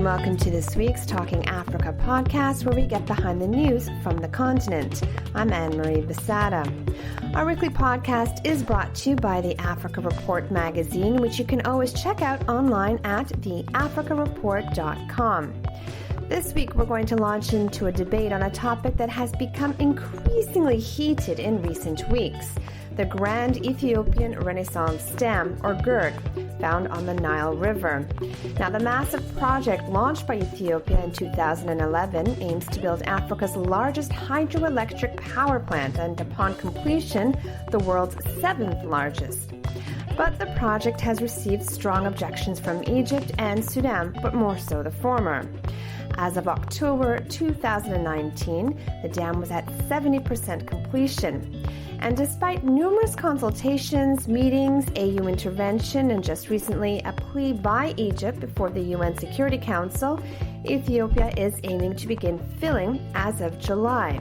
and welcome to this week's Talking Africa podcast, where we get behind the news from the continent. I'm Anne-Marie Besada. Our weekly podcast is brought to you by the Africa Report magazine, which you can always check out online at theafricareport.com. This week, we're going to launch into a debate on a topic that has become increasingly heated in recent weeks: the Grand Ethiopian Renaissance Dam, or GERD, found on the Nile River. Now, the massive project launched by Ethiopia in 2011 aims to build Africa's largest hydroelectric power plant and, upon completion, the world's seventh largest. But the project has received strong objections from Egypt and Sudan, but more so the former. As of October 2019, the dam was at 70% completion. And despite numerous consultations, meetings, AU intervention, and just recently a plea by Egypt before the UN Security Council, Ethiopia is aiming to begin filling as of July.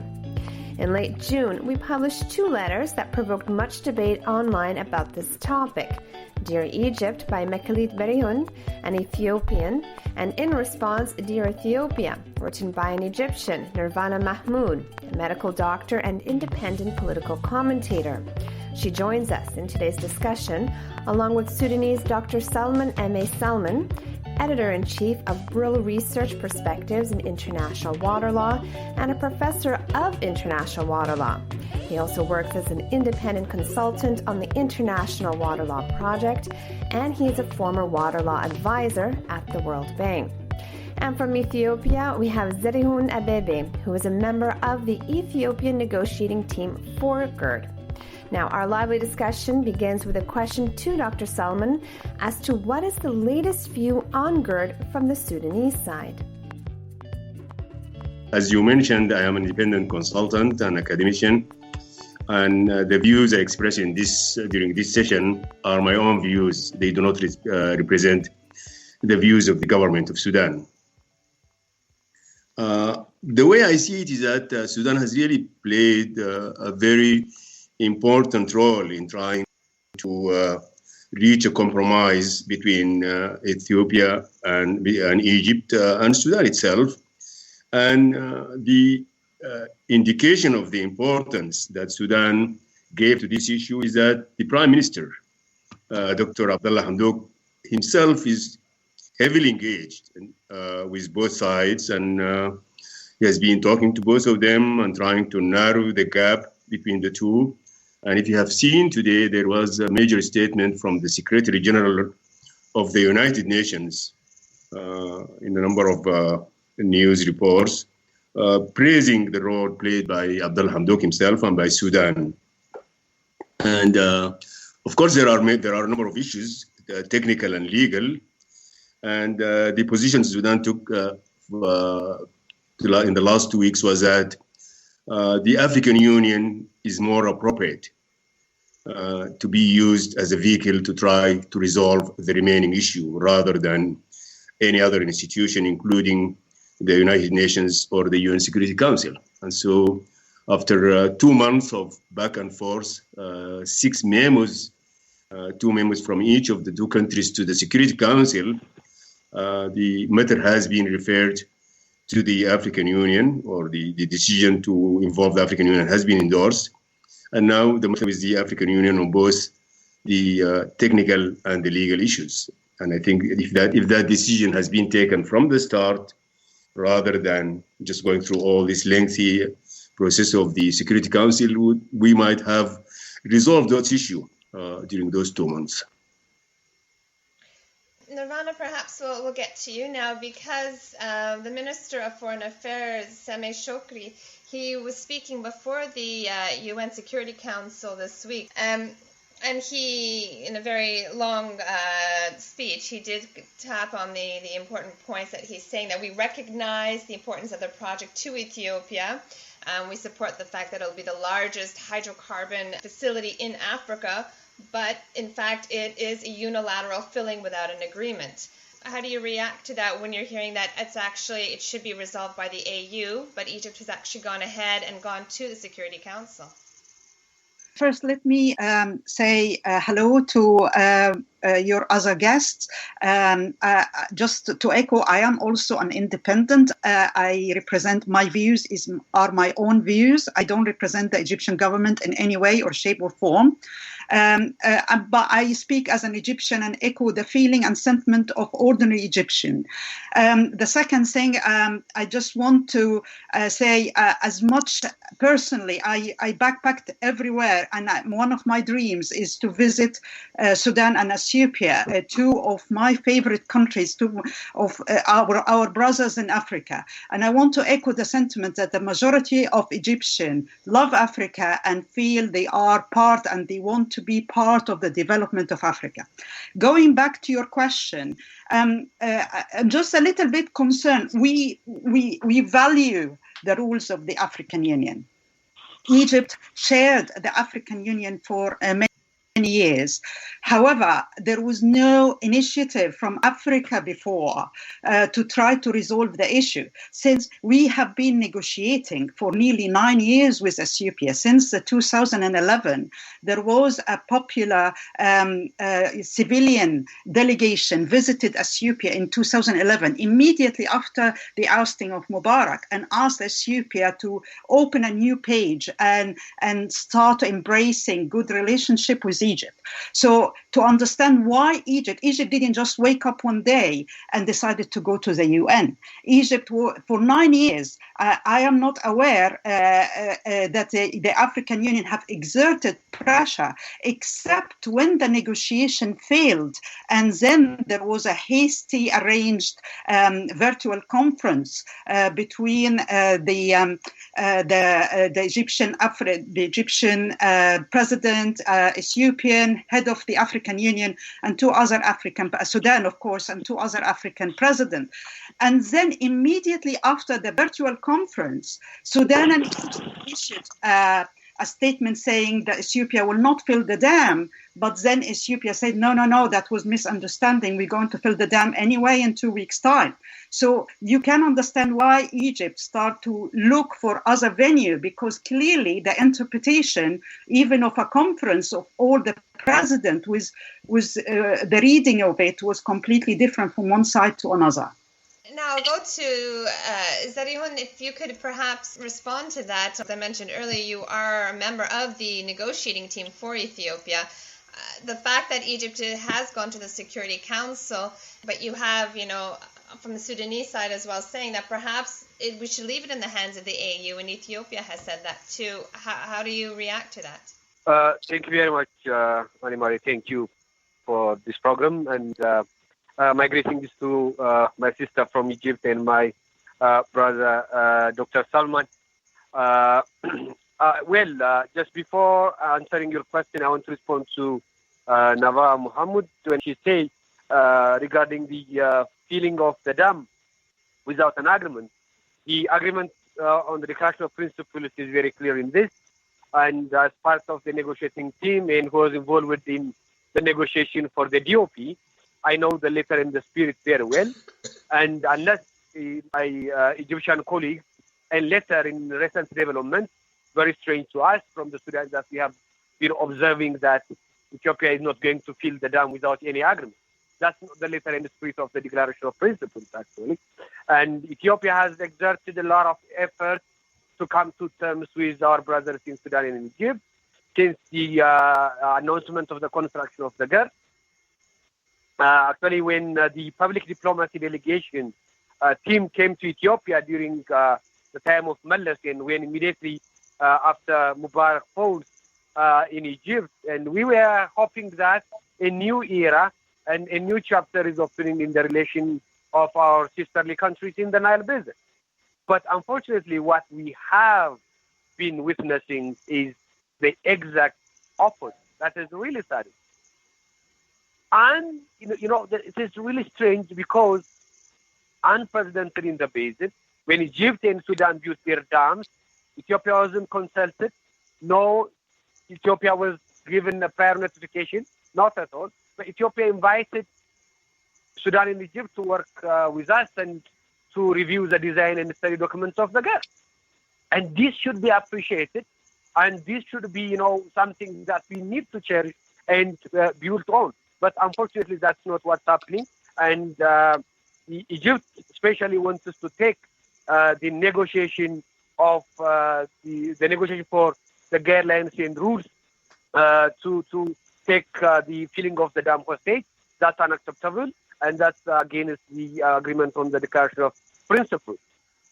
In late June, we published two letters that provoked much debate online about this topic: Dear Egypt by Mekalit Berihun, an Ethiopian, and in response, Dear Ethiopia, written by an Egyptian, Nirvana Mahmoud, a medical doctor and independent political commentator. She joins us in today's discussion, along with Sudanese Dr. Salman M.A. Salman, Editor-in-Chief of Brill Research Perspectives in International Water Law and a professor of International Water Law. He also works as an independent consultant on the International Water Law Project, and he is a former water law advisor at the World Bank. And from Ethiopia, we have Zerihun Abebe, who is a member of the Ethiopian negotiating team for GERD. Now, our lively discussion begins with a question to Dr. Salman as to what is the latest view on GERD from the Sudanese side. As you mentioned, I am an independent consultant and academician, and the views I express in during this session are my own views. They do not represent the views of the government of Sudan. The way I see it is that Sudan has really played a very important role in trying to reach a compromise between Ethiopia and Egypt and Sudan itself. And the indication of the importance that Sudan gave to this issue is that the Prime Minister, Dr. Abdullah Hamdok, himself is heavily engaged with both sides, and he has been talking to both of them and trying to narrow the gap between the two. And if you have seen today, there was a major statement from the Secretary General of the United Nations in a number of news reports, praising the role played by Abdullah Hamdok himself and by Sudan. And of course, there are a number of issues, technical and legal. And the position Sudan took in the last 2 weeks was that the African Union is more appropriate to be used as a vehicle to try to resolve the remaining issue rather than any other institution, including the United Nations or the UN Security Council. And so after 2 months of back and forth, 6 memos, 2 memos from each of the two countries to the Security Council, the matter has been referred to the African Union, or the decision to involve the African Union has been endorsed. And now the matter is the African Union on both the technical and the legal issues. And I think if that decision has been taken from the start, rather than just going through all this lengthy process of the Security Council, we might have resolved that issue during those 2 months. Nirvana, perhaps we'll get to you now, because the Minister of Foreign Affairs, Sameh Shokri, he was speaking before the UN Security Council this week. And he, in a very long speech, he did tap on the important points that he's saying, that we recognize the importance of the project to Ethiopia. We support the fact that it'll be the largest hydrocarbon facility in Africa, but in fact it is a unilateral filling without an agreement. How do you react to that when you're hearing that it should be resolved by the AU, but Egypt has actually gone ahead and gone to the Security Council? First, let me say hello to your other guests. Just to echo, I am also an independent. I represent my views are my own views. I don't represent the Egyptian government in any way or shape or form. But I speak as an Egyptian and echo the feeling and sentiment of ordinary Egyptian. The second thing, I just want to say, as much personally, I backpacked everywhere, and one of my dreams is to visit Sudan and Ethiopia, two of my favorite countries, two of our brothers in Africa. And I want to echo the sentiment that the majority of Egyptians love Africa and feel they are part and they want to be part of the development of Africa. Going back to your question, I'm just a little bit concerned. We value the rules of the African Union. Egypt shared the African Union for many years. However, there was no initiative from Africa before to try to resolve the issue, since we have been negotiating for nearly 9 years with Ethiopia. Since 2011, there was a popular civilian delegation visited Ethiopia in 2011, immediately after the ousting of Mubarak, and asked Ethiopia to open a new page and start embracing good relationship with Egypt. So to understand why Egypt didn't just wake up one day and decided to go to the UN. Egypt, for 9 years, I am not aware that the African Union have exerted pressure, except when the negotiation failed. And then there was a hasty arranged virtual conference between the Egyptian president, Ethiopian head of the African Union, and two other African, Sudan, of course, and two other African presidents. And then immediately after the virtual conference, Sudan and Egypt issued a statement saying that Ethiopia will not fill the dam. But then Ethiopia said, no, that was misunderstanding. We're going to fill the dam anyway in 2 weeks' time. So you can understand why Egypt start to look for other venue, because clearly the interpretation, even of a conference of all the president, with the reading of it was completely different from one side to another. Now I'll go to Zarihoun, if you could perhaps respond to that. As I mentioned earlier, you are a member of the negotiating team for Ethiopia. The fact that Egypt has gone to the Security Council, but you have, from the Sudanese side as well, saying that perhaps we should leave it in the hands of the AU, and Ethiopia has said that too. How do you react to that? Thank you very much, Animari. Thank you for this program, and my greetings to my sister from Egypt and my brother, Dr. Salman. Just before answering your question, I want to respond to Nava Muhammad when she said regarding the filling of the dam without an agreement. The agreement on the Declaration of Principles is very clear in this, and as part of the negotiating team and who was involved in the negotiation for the DOP, I know the letter and the spirit very well, and unless my Egyptian colleagues and later in recent developments, very strange to us from the Sudan that we have been observing that Ethiopia is not going to fill the dam without any agreement. That's not the letter and the spirit of the Declaration of Principles, actually. And Ethiopia has exerted a lot of effort to come to terms with our brothers in Sudan and in Egypt since the announcement of the construction of the GERD. Actually, when the public diplomacy delegation team came to Ethiopia during the time of Mallas, and when immediately after Mubarak falls in Egypt, and we were hoping that a new era and a new chapter is opening in the relation of our sisterly countries in the Nile Basin. But unfortunately, what we have been witnessing is the exact opposite. That is really sad. And, it is really strange because unprecedented in the basin, when Egypt and Sudan built their dams, Ethiopia wasn't consulted. No, Ethiopia was given a prior notification, not at all. But Ethiopia invited Sudan and Egypt to work with us and to review the design and study documents of the GERD. And this should be appreciated, and this should be, something that we need to cherish and build on. But unfortunately, that's not what's happening. And Egypt especially wants us to take the negotiation of the negotiation for the guidelines and rules to take the filling of the dam hostage. That's unacceptable, and that's against the agreement on the Declaration of Principles.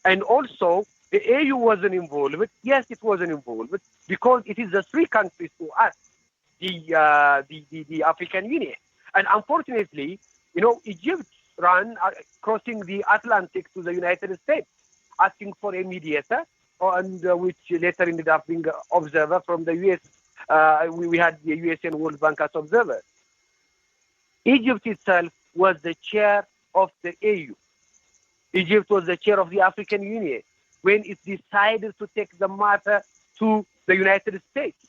And also, the AU wasn't involved. Yes, it wasn't involved because it is the three countries to us, the African Union. And unfortunately, Egypt ran crossing the Atlantic to the United States, asking for a mediator, and which later ended up being an observer from the U.S. We had the U.S. and World Bank as observers. Egypt itself was the chair of the AU. Egypt was the chair of the African Union when it decided to take the matter to the United States.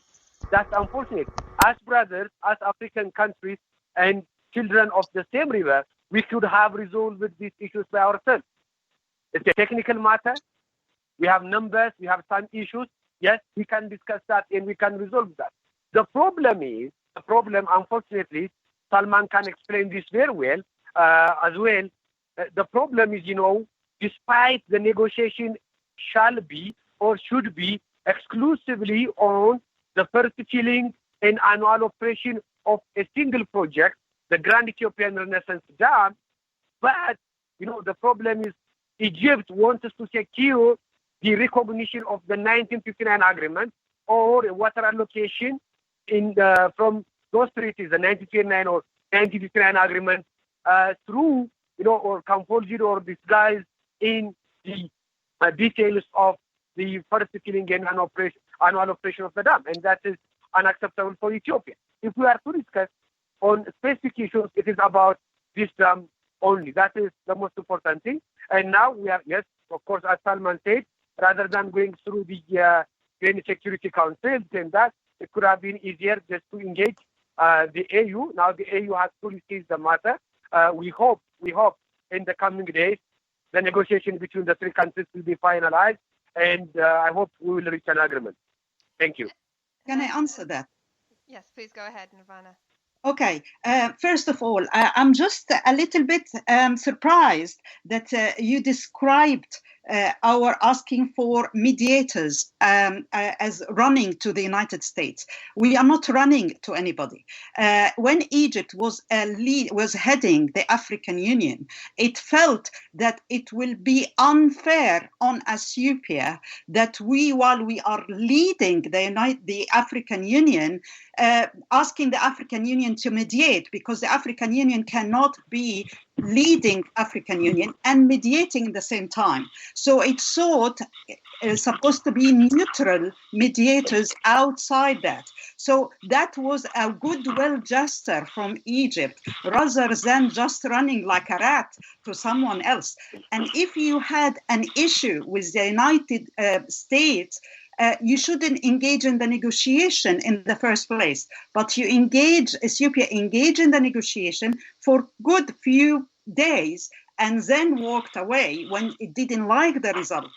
That's unfortunate. As brothers, as African countries, and children of the same river, we could have resolved these issues by ourselves. It's a technical matter. We have numbers. We have some issues. Yes, we can discuss that and we can resolve that. The problem, unfortunately, Salman can explain this very well as well. The problem is, despite the negotiation shall be or should be exclusively on the first filling and annual operation of a single project, the Grand Ethiopian Renaissance Dam. But, the problem is Egypt wants us to secure the recognition of the 1959 agreement or a water allocation from those treaties, the 1959 or 1959 agreement, through, or composed or disguised in the details of the first filling and annual operation of the dam. And that is unacceptable for Ethiopia. If we are to discuss on specific issues, it is about this dam only. That is the most important thing. And now we are, yes, of course, as Salman said, rather than going through the UN Security Council, then that it could have been easier just to engage the AU. Now the AU has fully seized the matter. We hope in the coming days the negotiation between the three countries will be finalized, and I hope we will reach an agreement. Thank you. Can I answer that? Yes, please go ahead, Nirvana. Okay. First of all, I'm just a little bit surprised that you described our asking for mediators as running to the United States. We are not running to anybody. When Egypt was heading the African Union, it felt that it will be unfair on Ethiopia that while we are leading the African Union, asking the African Union to mediate, because the African Union cannot be leading African Union and mediating at the same time. So it sought supposed to be neutral mediators outside that. So that was a goodwill gesture from Egypt, rather than just running like a rat to someone else. And if you had an issue with the United States, you shouldn't engage in the negotiation in the first place, but Ethiopia engaged in the negotiation for good few days and then walked away when it didn't like the result.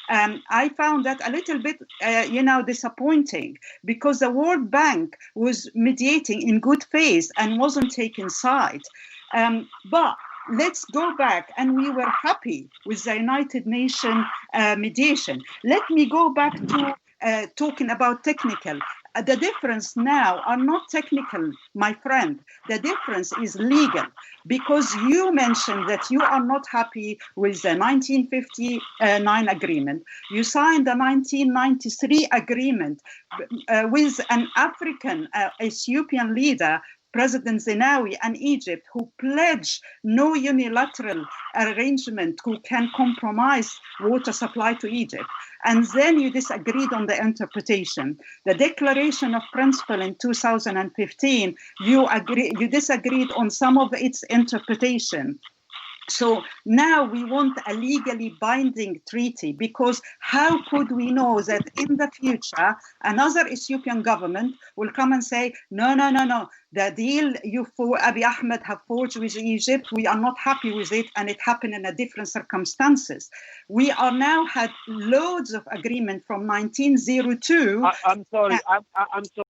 I found that a little bit, disappointing, because the World Bank was mediating in good faith and wasn't taking side. But let's go back, and we were happy with the United Nations mediation. Let me go back to talking about technical. The difference now are not technical, my friend. The difference is legal, because you mentioned that you are not happy with the 1959 agreement. You signed the 1993 agreement with an African Ethiopian leader, President Zenawi, and Egypt, who pledged no unilateral arrangement who can compromise water supply to Egypt. And then you disagreed on the interpretation. The Declaration of Principle in 2015, you disagreed on some of its interpretation. So now we want a legally binding treaty, because how could we know that in the future another Ethiopian government will come and say, no, the deal you Abiy Ahmed have forged with Egypt, we are not happy with it, and it happened in a different circumstances. We are now had loads of agreement from 1902. I'm sorry. I'm sorry.